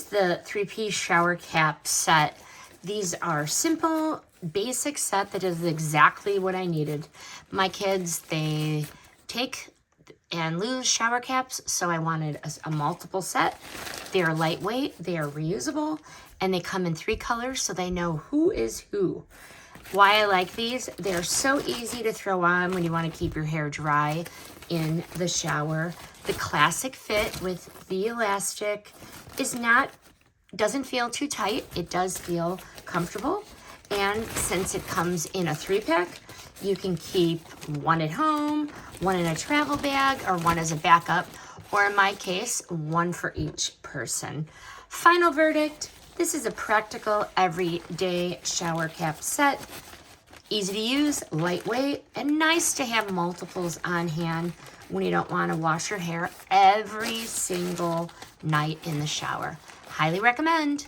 is the 3P shower cap set. These are simple, basic set that is exactly what I needed. My kids, they take and lose shower caps, so I wanted a multiple set. They are lightweight, they are reusable, and they come in 3 colors so they know who is who. Why I like these, they're so easy to throw on when you want to keep your hair dry in the shower. The classic fit with the elastic doesn't feel too tight. It does feel comfortable. And since it comes in a 3-pack, you can keep one at home, one in a travel bag, or one as a backup, or in my case, one for each person. Final verdict, this is a practical everyday shower cap set. Easy to use, lightweight, and nice to have multiples on hand when you don't want to wash your hair every single night in the shower. Highly recommend.